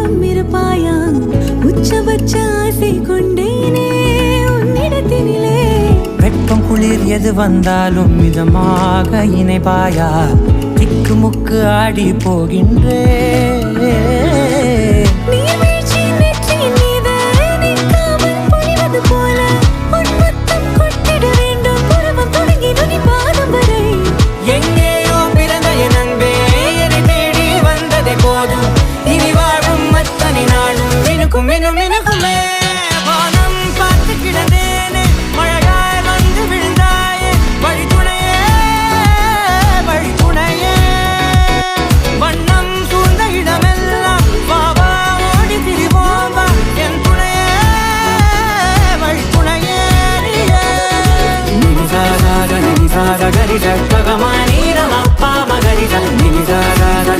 பக்கம் இருப்பாயா உச்சபட்ச ஆசை கொண்டேனே உன்னிடத்தினிலே வெப்பம் குளிர் எது வந்தாலும் மிதமாக இணைப்பாயா திக்கு முக்கு ஆடி போகின்றே